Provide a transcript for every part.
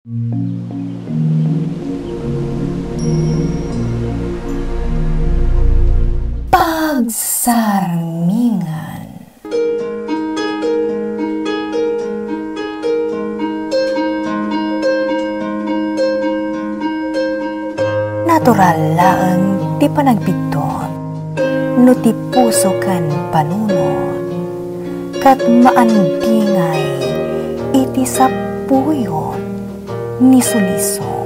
Pagsarmingan. Natural laeng ti panagbiton, no ti puso kan panunod, kat maandingay iti sapuyon ni suliso.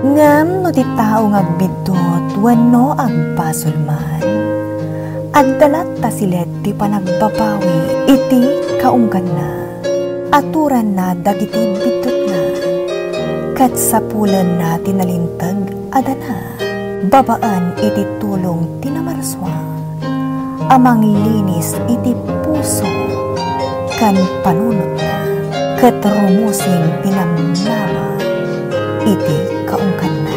Ngam no ti tao ngagbidot wano agbasulman, agdalat ta silet ti panagbabawi iti kaunggan na, aturan na dagiti bidot na, kat sapulan na tinalintag adana, babaan iti tulong tinamarswa, amang linis iti puso kan panunot na, kat rumusing tinamnama iti kaungkan na.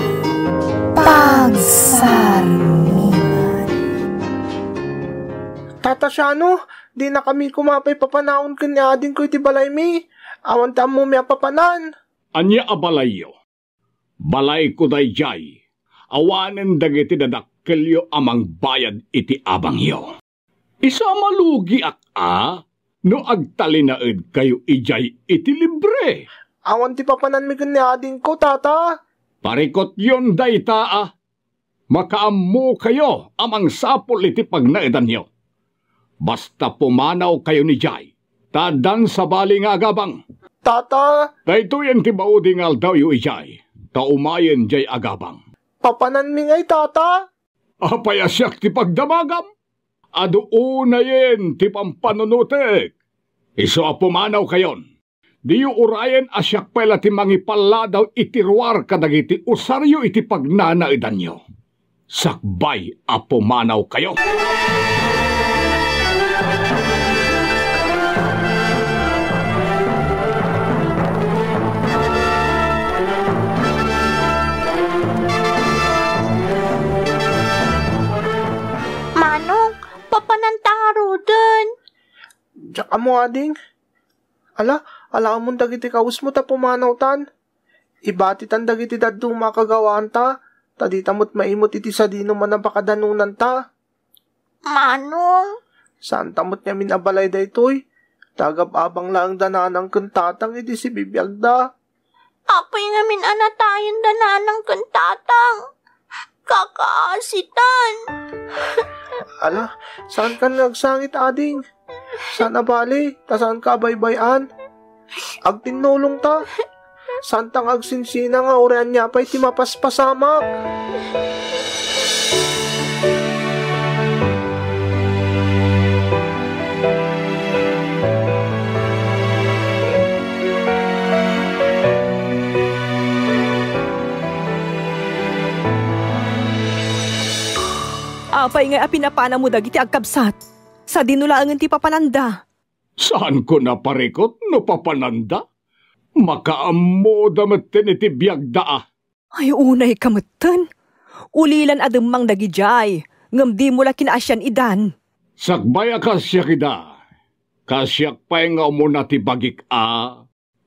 Pagsarmingan. Tata Shano, di na kami kumapay papanaon kanya ading ko iti balay mi. Awan ta mo may papanan. Anya abalayo. Balay ko dayjay. Awanen dagiti dadakkelyo amang bayad iti abangyo. Isa malugi no agtalinaed kayo ijay iti libre. Awan ti papanan mi kanya ading ko, tata. Parikot yon dayta Makaammo kayo amang sapol iti pagnaedan nyo. Basta pumanaw kayo ni Jay, tadan sa bali nga agabang. Tata. Dahito yan ti baudingal daw yu ijay, taumayen jay agabang. Papanan mi ngay, tata. Apayasyak ti pagdamagam. Aduuna yen ti pampanunutek. Iso pumanaw kayon. Di yu urayen asyak pala ti mangipalla daw itiruar kadagiti usaryo iti pagnanaedan nyo. Sakbay pumanaw kayo. Manong, papanantangaro dun. Diyak mo ading. Ala amon dagiti kaus mo ta pumanaw tan. Ibati tan dagiti dadung makagawaan ta. Tadi tamot maimot iti sadino man ang pakadanunan ta. Manong? Saan tamot niya minabalay da ito'y? Tagab-abang lang dananang kantatang iti si bibiyagda. Apay ngamin anatayan dananang kantatang. Kakaasitan. Ala, saan ka nagsangit ading? Saan abali? Ta saan ka baybayan? Agtinulong ta? Saan tang agsinsina nga orean niya pa'y timapaspasamak? Apay nga pinapana mo dagiti agkabsat. Sa dinulaangan ti papananda. Saan ko naparikot no papananda? Makaammo dametten iti biyagda. Ay unay kametten. Ulilan ademang dagijay. Ngem di mo la kinaasyan idan. Sakbay kasya kida. Kasyak pa'y nga muna ti bagik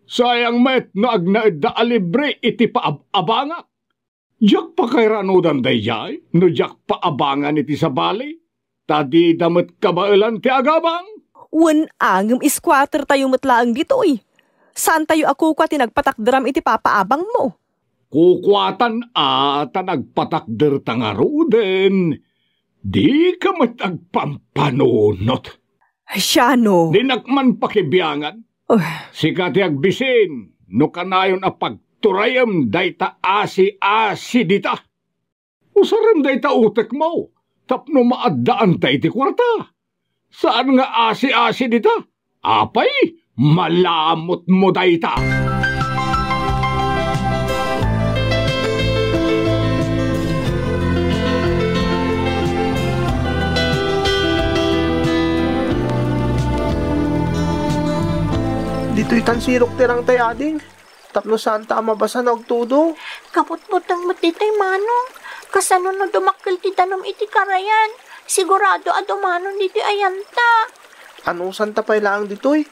Sayang met no agnaed da alibre iti paabangak. Jak pa kay ranudan dayjay, no jak paabangan iti sabali. Tadi damet kabailan ti agabang. Wen angem squatter tayo matlaang ditoy. Saan tayo ako kwa tinagpatakderam iti papaabang mo? Kukwatan nagpatakder tangaruden. Di ka matagpampanunot. Shano. Dinakman pakibiyangan. Sikati agbisin, no kanayon pagturayam dayta asi-asi dita. Usaram dayta utek mo, tapno maaddaan tayo ti kwarta. Saan nga asi-asi dita? Apay, malamot mo dayta. Dito'y tansirok tirang tay ading. Tapno saan ta mabasa na ogtudo. Kaput-putang matitay manong. Kasano no dumakil ti tanom iti karayan. Sigurado adumanon dito ayanta. Anong santa pay lang dito'y?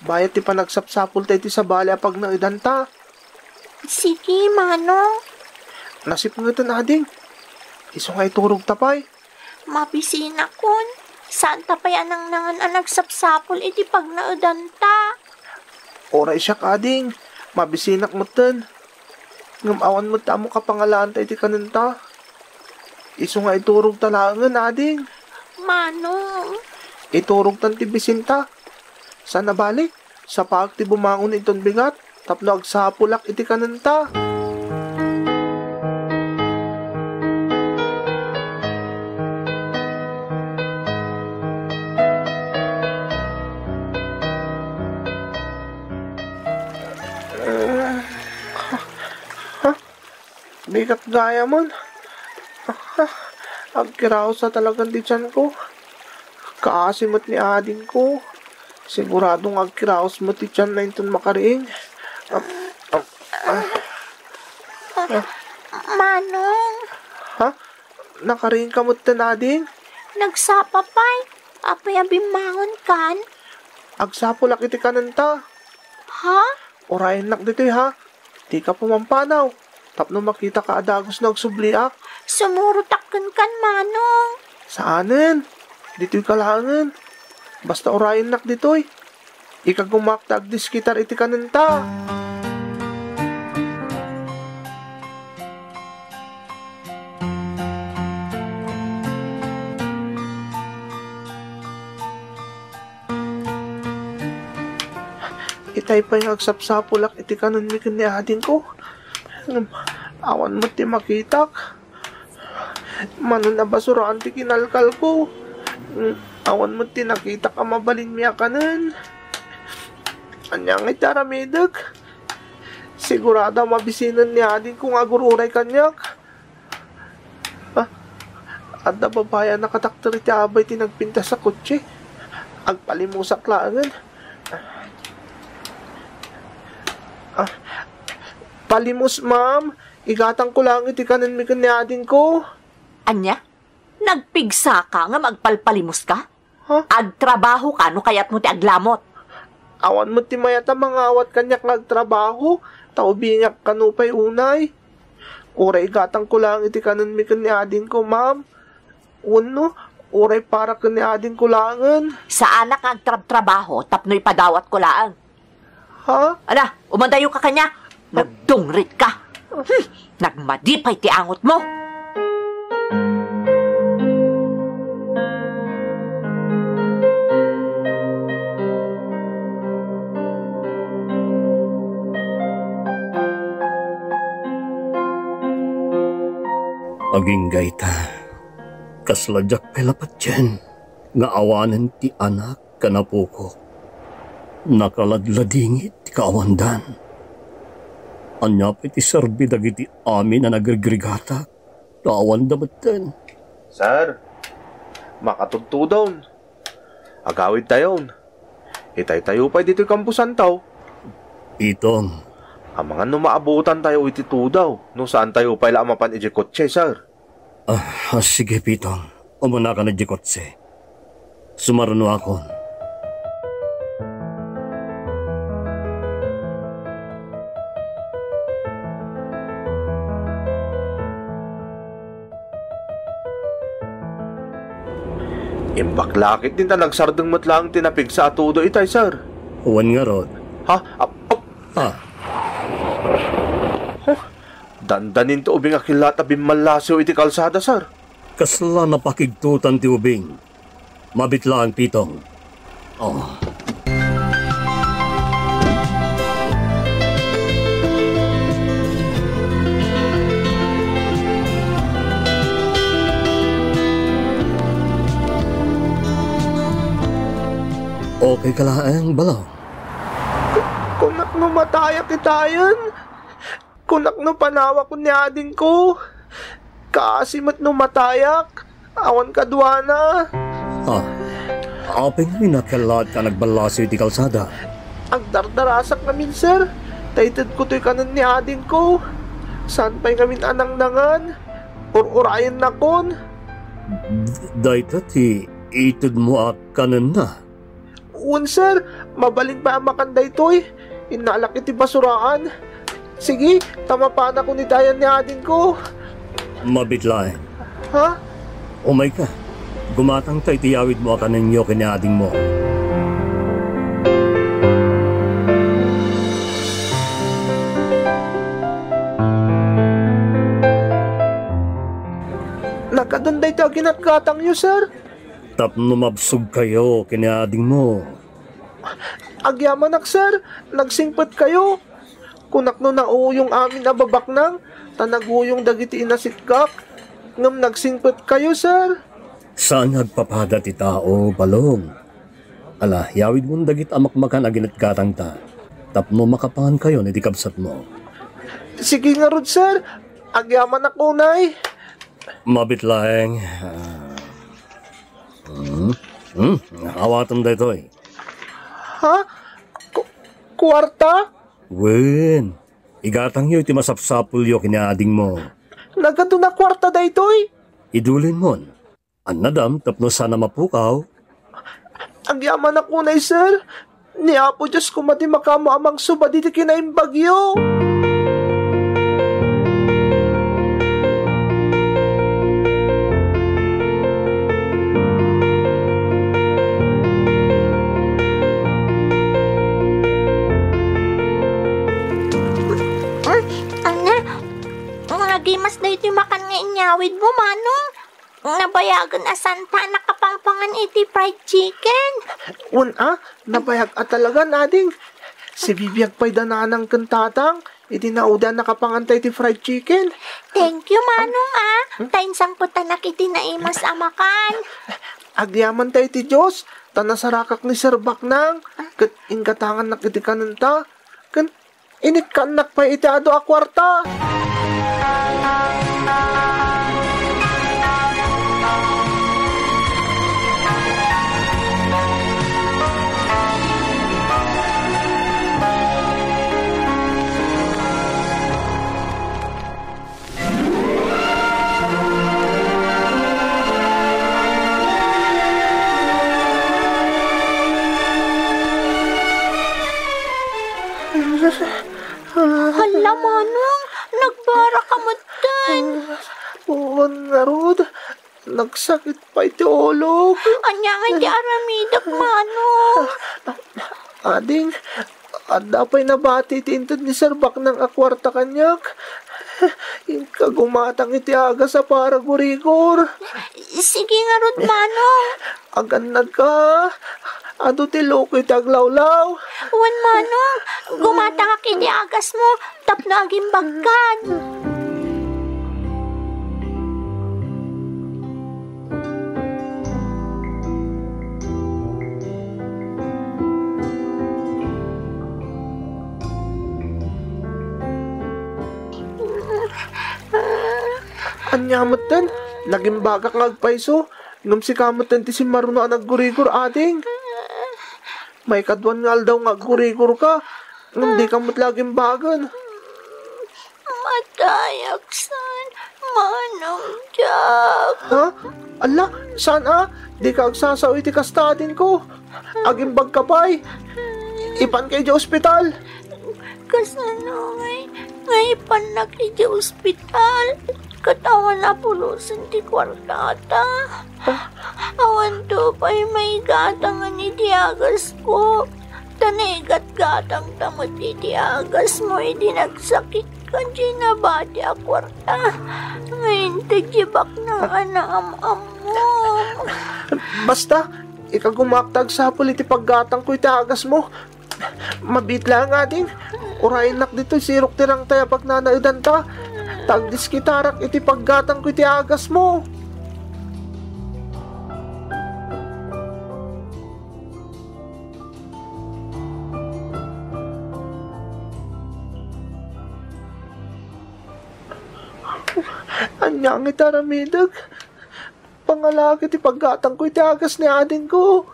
Bayat ti panagsapsapul tayo ti sa bali pag naidanta. Sige, Manong. Nasip nga ito ading. Iso nga iturog tapay. Mabisina kun. Saan tapay anang nangan anak sapsapol iti pag naudanta. Oray siya ading. Mabisinak mo tan. Ngamawan mo tamo kapangalaan ta iti kananta. Iso nga iturog talangan ading. Manong. Iturog tan ti bisinta. Saan nabalik? Sa pag ti bumangon iton bigat. Tapno agsapulak iti kananta. Bigat gaya mon. Agkiraw sa talagang di tiyan ko. Kaasimot ni ading ko. Siguradong agkiraos mo ti tiyan na itong makariing. Manong. Ha? Nakariing ka mo ading? Nagsapapay. Apay abimangon kan. Agsapulak iti kananta. Ha? Orayin nak dito ha. Di ka pumampanaw. Tapno makita ka adagos na agsubliak. Sumurutakkan kan, Manong. Saanen? Dito'y kalangan. Basta orayin nak dito'y. Ika gumaktag diskitar iti kananta. Itay pa yung agsapsapulak iti kanon mi kani ading ko. Awan mo ti makitak. Mano na basuraan ti kinalkal ko. Awan mo ti nakita ka mabalin miya kanan. Anyang itaramideg. Sigurada mabisinan ni ading kung agururay kanyak. At na babaya nakatakter ti abay ti nagpinta sa kutsi. Agpalimusak laangan. Palimos, ma'am. Igatang ko lang iti kanan mi kanyadin ko. Anya? Nagpigsa ka nga magpalpalimos ka? Ha? Agtrabaho ka no kayat mo ti aglamot. Awan mo ti mayata mga awat kanyak nagtrabaho. Taubinyak kanupay unay. Uray igatang ko lang iti kanan mi kanyadin ko, ma'am. Uno, uray para kanyadin ko langan. Sa anak agtrabaho tapno ipadawat ko laang. Ha? Ala, umandayo ka kanya. Nagdungrit ka. Nagmadipay ti angot mo. Aging gaita, kasladyak pelapat dyan, nga awanan ti anak kanapuko. Nakaladladingit ti kaawandan. Anya piti serbi dagiti amin na nagrigrigata. Tawan damatan. Sir, makatugtudon. Agawid tayon. Itay tayo pa dito kampusan taw. Itong. Ang mga numaabutan tayo iti tudaw. No saan tayo pa ila mapan iti kotse, sir? Sige, Pitong. Umuna ka na di kotse. Sumarano akon. Imbaklakit din ta nagsardeng matlang tinapig sa atudo itay, sir. Uwan nga rod. Ha? Ha? Dandanin to ubing akilat abing malasyo iti kalsada, sir. Kasla napakigtutan ti ubing. Mabitla ang Pitong. Oh. Okay ka lang, balaw. Kunak no mataya kitayan. Kunak no panawa ko ni ading ko. Kaasimat no matayak. Awan kadwana. Apeng minakalat ka nagbalasi iti kalsada. Ang dardarasak namin, sir. Taited ko to'y kanan ni ading ko. Saan pa'y ngamin anang-nangan? Urayan na kon. Dahita ti itud mo kanan na. Un, sir, mabalin pa ang makanday to'y. Inalak iti basuraan. Sige, tamapana ko ni dayan ni ading ko. Mabitlain. Ha? Umay ka. Gumatang tayo tiyawid mo ka ninyo kiniading mo. Nakadanday tayo ginatgatang nyo, sir. Tapno mabsog kayo kiniading mo. Agyamanak, sir. Nagsingpat kayo. Kunak no na yung amin na babaknang, tanaguyong dagiti inasitkak. Ngam nagsingpat kayo, sir. Saan nagpapada ti tao, balong? Ala, yawid mong dagit amakmakan aginatgatang ta. Tapno makapangan kayo ni tikabsat mo. Sige nga rod, sir. Agyaman ako, nay. Mabitlaeng. Awatan da ito eh. Ha? Kwarta? Wen, igatang yo iti masapsapul yo kiniading mo. Nagato na kwarta da ito'y. Idulin mon. An nadam tapno sana mapukaw. Agyaman ako, nay, sir. Ni Apo Diyos ko mati makamo amang suba diti kinaing bagyo. Nagimas na iti makan nga inyawid mo, manong. Nabayagan asan ta nakapangpangan iti fried chicken. Nabayag at talaga nading. Si Bibiyag pa'y dananang kantatang, iti nauda nakapangantay iti fried chicken. Thank you, manong Tainsang putanak iti naimas amakan. Agyaman tayo iti Diyos, tanasarakak ni Sir Baknang, kat ingkatangan nak iti kananta, kan inikanak pa iti ado a kwarta. Hala, manong, nagbara ka mo din. Oo nga, Rod. Nagsakit pa iti olog. Anya nga di aramidak, manong. Ading, adapay nabati iti intod ni Sir Bak ng akwarta kanyak. Yung kagumatang iti aga sa paragurigor. Sige nga, Rod, manong. Agan ka. Ado ti loko iti aglawlaw. Wan, manong, gumata ka kiti agas mo, tapno aging bagkan. Anyamat din, naging bagak ngagpaiso. Ngam si kamatan ti si Maruno ang naggurigor ading. May kadwan ngal daw naggurigor ka. Ngam di kamot laging bagan. Matayaksan, manong Jack. Ha? Ala, saan Di ka agsasaw iti kastadin ko. Aging bagkapay. Ipan kay di ospital. Kasano ngay panak iti ospital. Katawan na pulusan ti kwartata. Awan to pa'y may gatangan iti agas ko. Tanigat-gatang tamot iti agas mo, iti nagsakit ka di nabati a kwarta. Ngayon tagyibak ng anam-am mo. Basta, ikagumaktag sa iti paggatang ko iti agas mo. Mabitla nga din. Urayin nak dito, sirok tirang tayo pag nanaidan ta. Tagdis kitarak iti paggatang ko iti agas mo. Anyang ita ramidag. Pangalagi ti paggatang ko iti agas ni ading ko.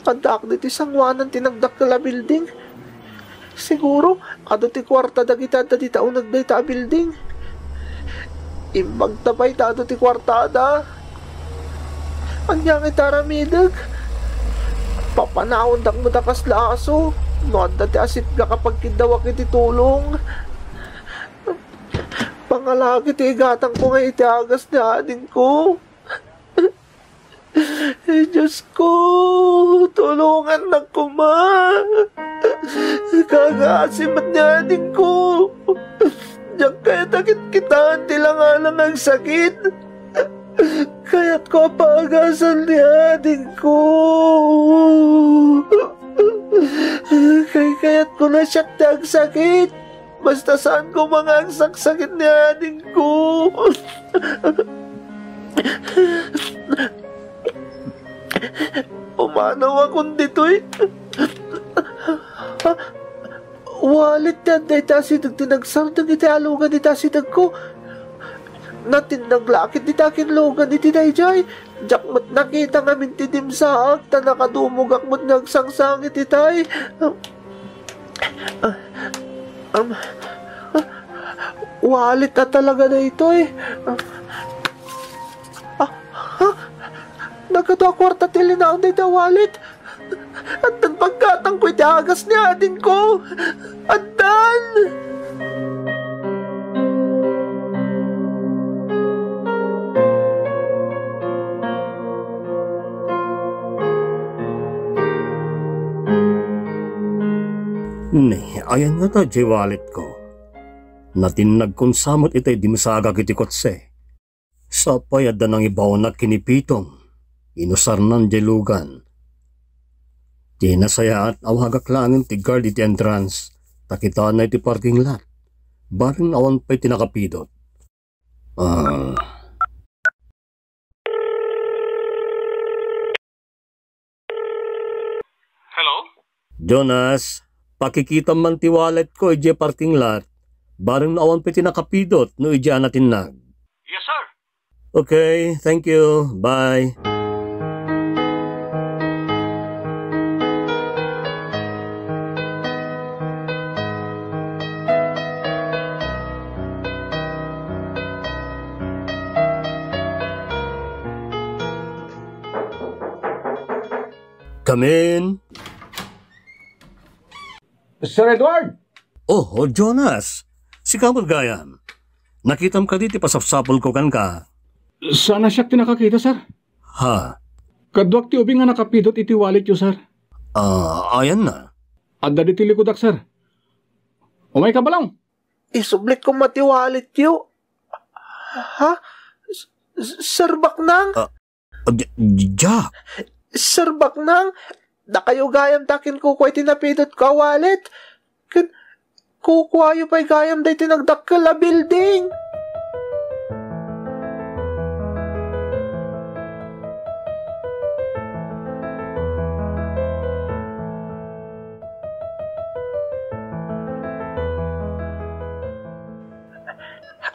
Kadak diti sangwanan tinagdak kala building. Siguro, ado ti kwarta dagita dati taon nagdayta a building. Imbag tabay ta ado ti kwarta da. Anyang ita ramidag. Papanahon dak mo dakas laso. Noon dati asit ka kapag kidawak iti tulong. Pangalagi ti igatang ko nga itiagas ni ading ko. Diyos ko, tulungan na ko, ma. Kagasimat ni ading ko. Diyan kaya takit kita, tilangalang ang sakit. Kaya't ko pagasan ni ading ko. Kaya't ko na siya tagsakit. Basta saan ko mga sakit ni ading ko. Umanaw akong dito'y. Walit yan, day tasidag tinagsardang iti alugan iti tasidag ko. Natin naglakit iti akin lugan iti dayjay. Jakmat nakita ngamin ti dimsaag, ta nakadumugak mo't nagsangsangit itay. Walit na talaga na ito eh. Nagkatawa kwarta tilinaw na ito walit. At ang pagkatang ko'y tiagas ni ading ko. Andan! Ayan nga ta, jiwalit ko. Natinag kong samot itay dimsaga kiti kotse. Sa payada ng ibaw na kinipitong, inusar ng jelugan. Tinasaya at awagak langin ti guard iti entrance, takita na iti parking lot. Baring awan pa'y tinakapidot. Hello? Jonas, pakikita man ti wallet ko ije parking lot. Baring awan pa'y tinakapidot no ije natin nag. Yes, sir. Okay, thank you. Bye. Come in. Sir Edward! Oh, Jonas. Si Kamot Gayam. Nakitam ka diti pasapsapol ko kan ka. Sana siya tinakakita, sir. Ha? Kadwak ti ubing nga nakapidot iti wallet yo, sir. Ayan na. Adda di ti likodak, sir. Umay ka ba lang? Isublik ko matiwalit yo. Ha? Sir Baknang? Jack. Sir Baknang? Da kayo gayam takin ko ko'y tinapidot ka walit. Kukuha yung pa'y gayam day tinagdakkel a building.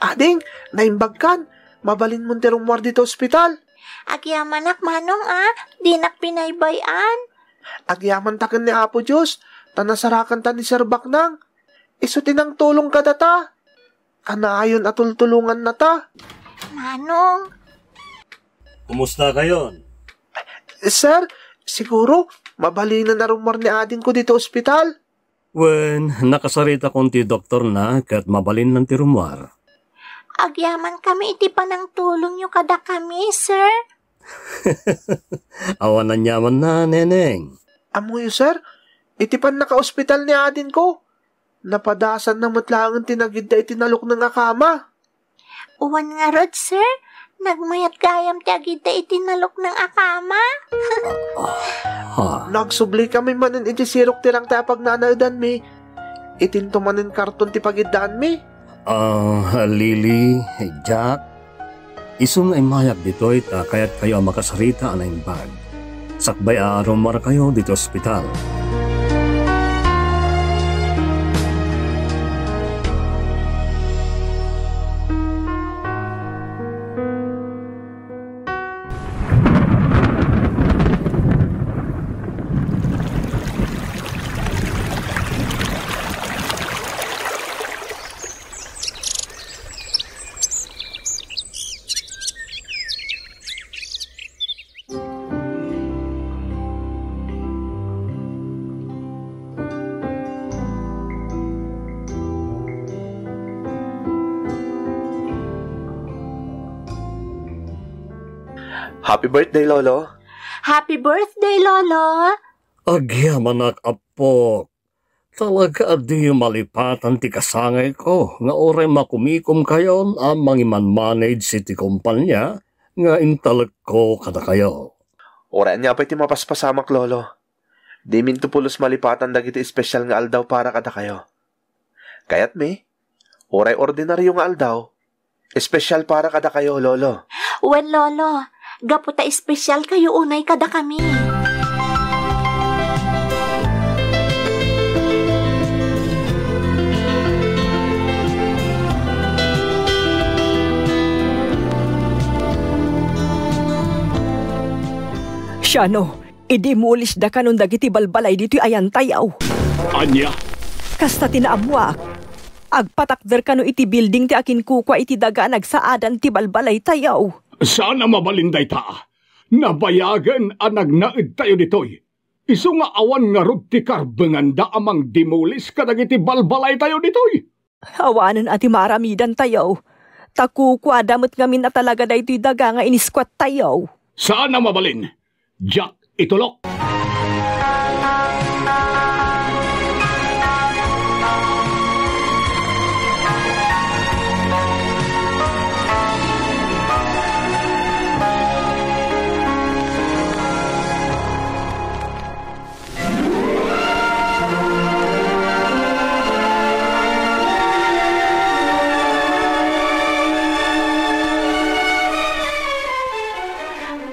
Ading, naimbag kan. Mabalin mo terong muar dito ospital. Agyaman nak manong di nak pinaybayan. Agyaman takin ni Apo Diyos. Tanasarakan ta ni Sir Baknang. Isutin ang tulong ka data. Kanaayon at tultulungan na ta. Manong. Kumusta kayo? Sir, siguro, mabalinan na rumor ni ading ko dito ospital. Wen, nakasarita konti doktor na kat mabalin ng tirumwar. Agyaman kami iti pa ng tulong nyo kada kami, sir. Awan na nyaman na, neneng. Amoy, sir, itipan naka-ospital ni adin ko. Napadasan na matlangan tinagid na itinalok ng akama. Uwan nga rod, sir. Nagmayat gayam ti agid na itinalok ng akama. Nagsubli kami manin iti sirok tirang tapag nanaydan mi. Itinto manin karton ti pagidaan mi. Lily, Jack, isong ay mayak dito ita kaya't kayo makasarita na yung bag. Sakbay aromar kayo dito ospital. Happy birthday, Lolo. Happy birthday, Lolo! Agyaman apo. Talaga di malipatan ti kasangay ko nga oray makumikom kayon ang mangiman-manage si ti kumpanya nga intalag ko kada kayo. Oray niya pa iti mapaspasamak, Lolo. Di minto pulos malipatan dagiti espesyal nga aldaw para kada kayo. Kayat mi, oray ordinaryo nga aldaw, espesyal para kada kayo, Lolo. Well, Lolo, gaputa espesyal kayo unay kada kami. Siano, idimulis da kanon dagiti balbalay dito ayan tayaw. Anya? Kasta tinaamwa, agpatakder kano iti building ti akin kukwa iti daga nagsaadan ti balbalay tayaw. Sana mabalinday ta. Nabayagan ang nagnaid tayo ditoy. Isu nga awan nga rod ti karbengan da amang dimulis kadag iti balbalay tayo ditoy. Awanan ati maramidan tayaw. Takukwa damot ngamin na talaga da ito'y daga nga iniskwat tayaw. Sana mabalin. Jack, itulok.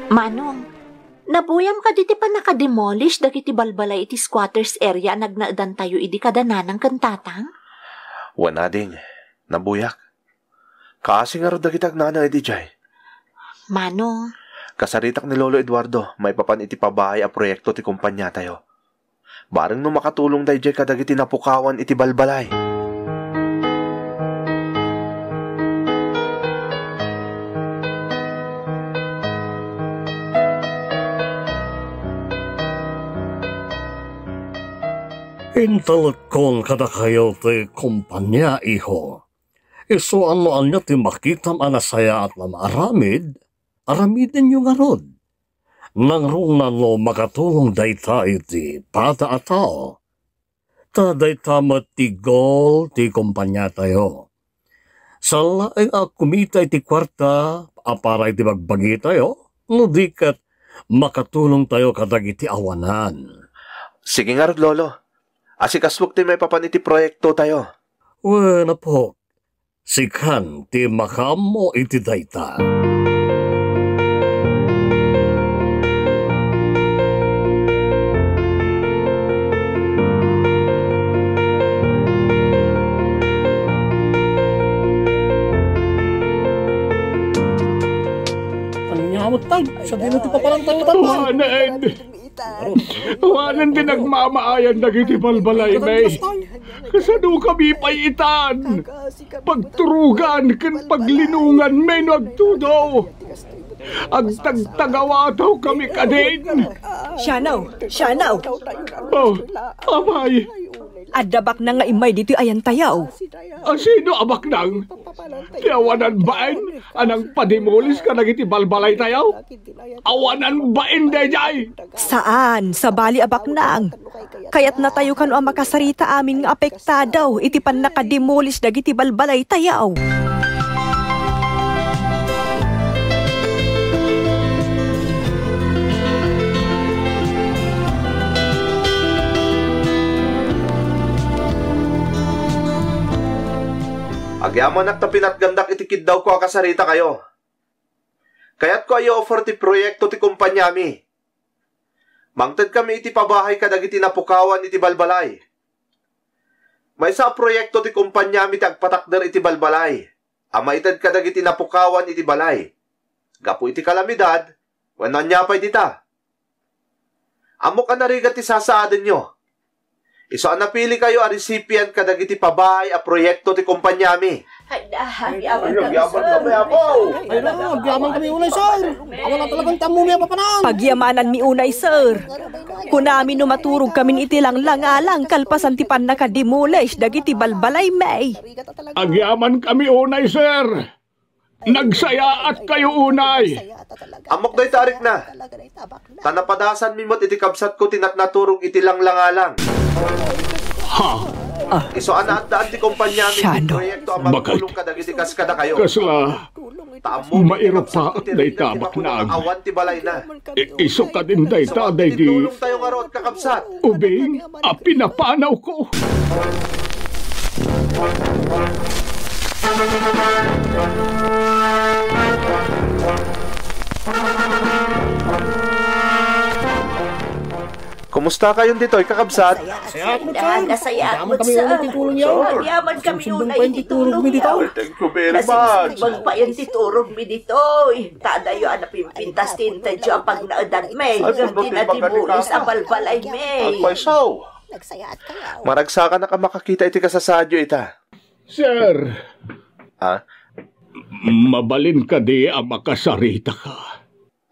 Manong, nabuyam ka diti pa nakademolish dagiti balbalay iti squatters area nagnaadan tayo idi kadananang kantatang? Wanading, nabuyak. Kasi nga ro dagitag nana iti jay. Manong, Kasaritak ni Lolo Eduardo, may papan iti pabahay a proyekto ti kumpanya tayo. Bareng no makatulong day jay kadagiti napukawan iti balbalay. Intalakon kada kayo ti kumpanya, iho. Iso ano niya ti makitam anasaya at namaaramid, aramidin yung arod. Nang rungan lo makatulong dayta iti pata a tao. Ta dayta matigol ti kumpanya tayo. Sala ay kumita iti kwarta, apara iti magbagi tayo, no dikat makatulong tayo kadag iti awanan. Sige nga rod, Lolo. Asikaswag ti may papan iti proyekto tayo. Wala po. Sikan ti makamo iti dayta. Anyamot tayo. Sabihin mo ti paparang tayo. Wanan! Wanan din nagmamaayan dagiti balbalay, may. Kasano kami payitan? Pagturugan ken paglinungan may nagtudaw. Agtagtagawataw kami kadin. Sianaw! Oh, amay. Adabak na nga imay dito ayan tayaw. Sino abak nang? Awanan bain? Anang padimulis ka nagiti balbalay tayo? Awanan bain, dayjay? Saan? Sa bali abak nang. Kaya't na tayo kano ang makasarita amin nga apektadaw iti pan nakadimulis dagiti balbalay tayaw. Agyaman at pinatgandak itikid daw ko akasarita kayo. Kaya't ko ayo offer ti proyekto ti kumpanya mi. Mangted kami iti pabahay kadag iti napukawan iti balbalay. May sa proyekto ti kumpanya mi ti agpatakder iti balbalay. Amaited kadag iti napukawan iti balay. Gapu iti kalamidad, wanan niya pa'y dita. Amo ka narigat ti sasaadin nyo. Iso ang napili kayo a recipient kadag iti pabahay a proyekto ti kumpanya mi. Agyaman kami unay, sir. Awan na talagang tamo mi papanan. Pagyamanan mi unay, sir. Kunami no maturog kami iti lang langalang kalpasan ti pan nakadimulis dagiti balbalay may. Agyaman kami unay, sir. Nagsaya at kayo unay. Amok day tarik na. Tanapadasan mimot iti kabsat ko tinatnaturog iti lang. Ha? Iso ana at daan ti kumpanya mi ti proyekto ang magtulong kadagiti kada kayo. Kasla, mairap pa at day tabak na. Awan ti balay na. Iso ka din day taday di. Tulong tayo nga at kakabsat. Ubing, pinapanaw ko. Kumusta kayong dito, kakabsat? Nasaya Daman mo kami sa... unang titulong yan. Yaman kami Susunod unay pa yung titulong mi dito. Thank you very much. Kasi pa yung titurog mi dito. Tadayo ang napimpintas tinta dyan pag naadan me. Yung tinadimulis ang balbalay me. Pagpaisaw. Maragsakan na ka makakita iti kasasadyo ita. Sir, Ah? mabalin ka di ang makasarita ka.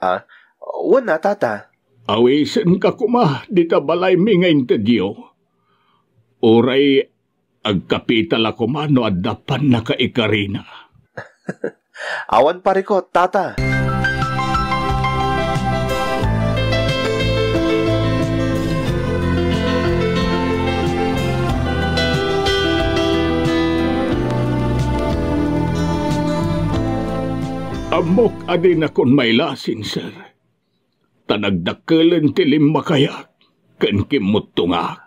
Ah? Wala, tata. Awisin ka kuma, di ta balay mi ngayon ta Diyo. Uray, agkapital ako mano at dapan na kaikarina. Awan parikot, tata. Amok adin akong may lasin, sir. Tanagdakelen tilim makayak, ken kimutungak.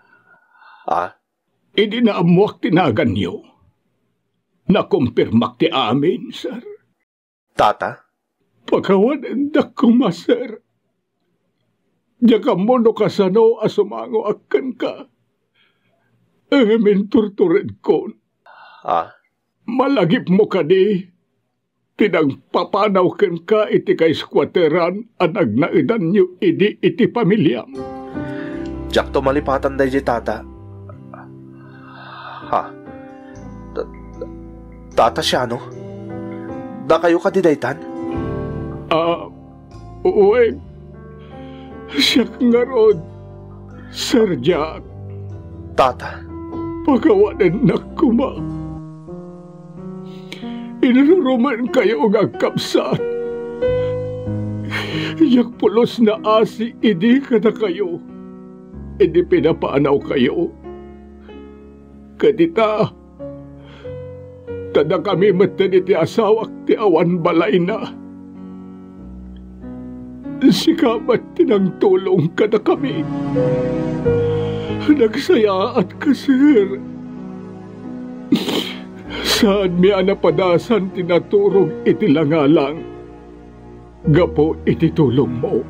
Ah? Idi na amuak tinagan niyo. Nakumpirmak ti amin, sir. Tata? Pagkawanan da kuma, sir. Diya mo no kasano asumango akan ka. Amin turtured ko. Ah? Malagip mo ka di. Tinang papanaw ken ka iti kay squatteran anag na edan nyo idi iti pamilyam. Diyak to malipatan day di tata. Ha? Tata siya, no? Da kayo ka di daytan? Uwe. Siya nga rod. Sir Jack. Tata? Pagawanan na kuma. Inaruruman kayo ng kapsat. Yak pulos na asi, idi ka na kayo. Idi pinapaanaw kayo. Kadita, tada kami matani ti asawak ti awan balay na. Sikamat tinang tulong ka na kami. Nagsaya at kasir. Saan mi anapadasan tinaturog iti langalang, gapo iti tulong mo.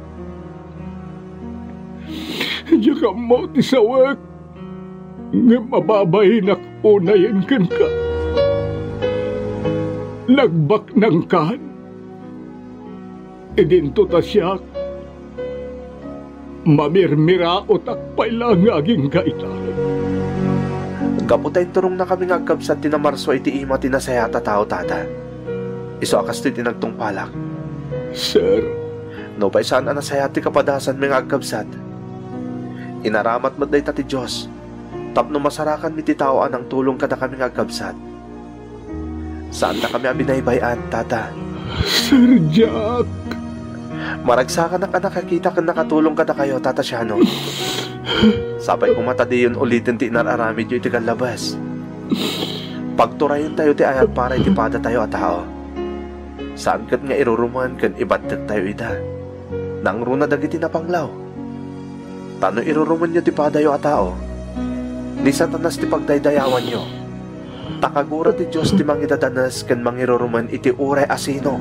Diya mo ti sawak, nga mababay nakunayan kan ka. Nagbak ng kan, idinto ta siya, mamirmira o takpay lang aging kaita. Kaputay turong na kami ngagkabsat tinamarso iti ima tinasayata tao, tata. Iso akas ti tinagtungpalak. Sir. No pa'y saan anasayati kapadasan may ngagkabsat. Inaramat mo day ti Diyos. Tapno masarakan mi ti tao anang tulong kada kami ngagkabsat. Saan na kami abinaybayan, tata? Sir Jack. Maragsakan na ka nakakita ka nakatulong kada kayo, tata Shano. Sapay kumata di yun ulitin ti inararamid yun iti kalabas. Pagturayan tayo ti ayat para iti pada tayo at tao. Saan kat nga iruruman kan ibatet tayo ita. Nang runa dagiti napanglaw. Tano iruruman nyo ti padayo at tao. Ni Satanas ti pagdaydayawan nyo. Takagura ti Diyos ti mangidadanas kan mangiruruman iti uray asino.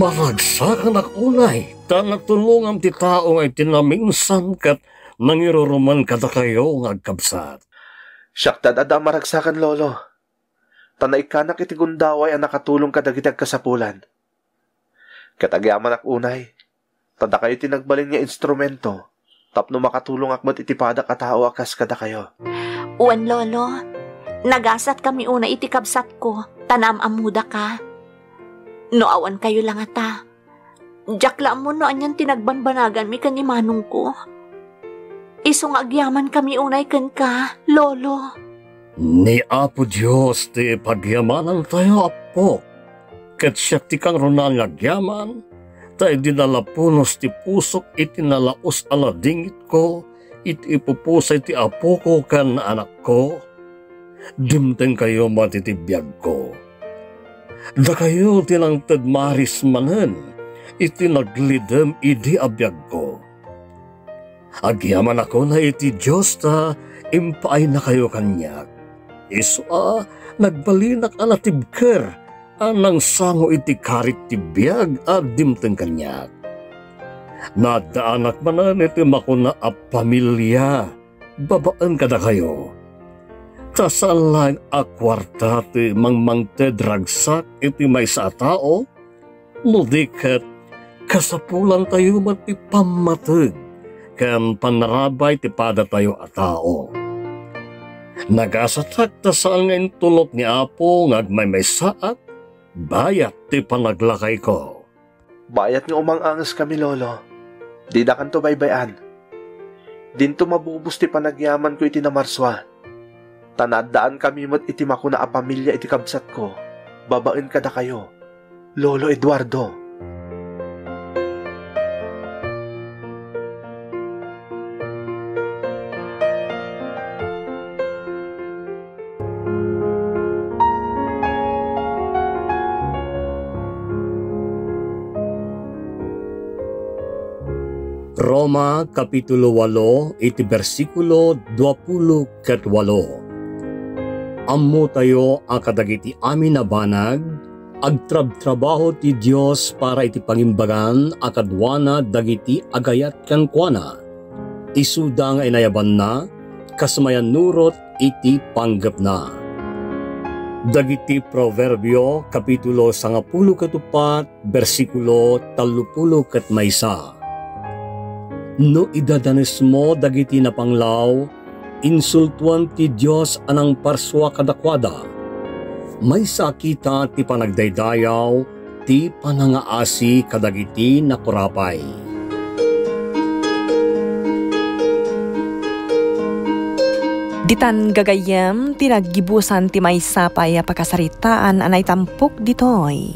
Maragsakan ak unay, tanagtulungan ti tao ngay tinaminsan kat nangiruruman kada kayo ngagkabsat. Siyak dadada maragsakan, lolo. Tanay ka na kiti gundaway ang nakatulong kadagitag kasapulan. Katagyaman ak unay, tada kayo tinagbalin nga instrumento, tapno makatulong akmat itipada katao akas kada kayo. Uwan, lolo. Nagasat kami una iti kabsat ko, tanam amuda ka. No awan kayo lang ata. Jakla mo no anyan tinagbanbanagan mi kan ni manong ko. Isong agyaman kami unay kan ka, lolo. Ni Apo Diyos ti pagyamanan tayo, Apo. Ket siya ti kang runal nagyaman, tayo dinalapunos ti pusok iti nalaos aladingit ko, iti ipupusay ti apo ko kan anak ko. Dimteng kayo matitibiyag ko. Da kayo tinangtad maris manen, iti naglidem idi abiyag ko. Agyaman ako na iti Diyos ta, impaay na kayo kanyak. Iswa, nagbalinak alatibker, anang sango iti karit ti biyag at dimteng kanyak. Nadaanak manan iti makuna a pamilya, babaan kada kayo. Tasaan lang a kwarta ti mangmangted ragsak iti may sa tao, mudikat kasapulan tayo mati pamatag, kan panarabay ti pada tayo a tao. Nagasatak ta saan ngayon tulot ni Apo ngagmay may saat, bayat ti panaglakay ko. Bayat nga umang-angas kami, lolo. Di da kanto baybayan. Dinto mabubus ti panagyaman ko iti namarswa. Tanadaan kami mat iti makuna a pamilya iti kabsat ko. Babaen kada kayo, Lolo Eduardo. Roma Kapitulo 8 iti bersikulo 28. Ammo tayo akadagiti amin na banag, agtrab-trabaho ti Diyos para iti pangimbagan akadwana dagiti agayat kankwana. Isuda nga inayaban na, kasmayan nurot iti panggap na. Dagiti Proverbio Kapitulo 10 bersikulo 30 No idadanes mo dagiti napanglaw, insultuan ti Diyos anang parswa kadakwada. May sakita ti panagdaydayaw, ti panangaasi kadagiti nakurapay. Ditan gagayem, tinaggibusan ti may sapay a pakasaritaan anay tampok ditoy.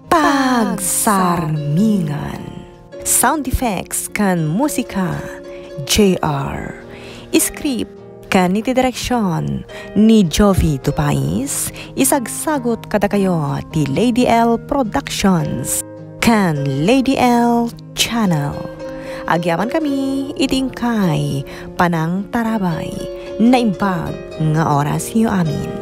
Pagsarmingan. Sound effects kan musika, JR. Script kan iti direksyon ni Jovi Tupais. Isagsagot kada kayo ti Lady L Productions kan Lady L Channel. Agyaman kami itingkay panang tarabay na imbag nga oras yu amin.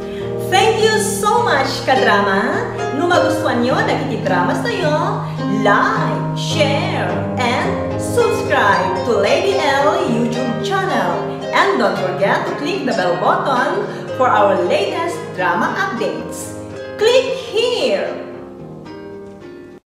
Thank you so much, kadrama! No magustuhan nyo dagiti dramas tayo, like, share, and subscribe to Lady L YouTube channel. And don't forget to click the bell button for our latest drama updates. Click here!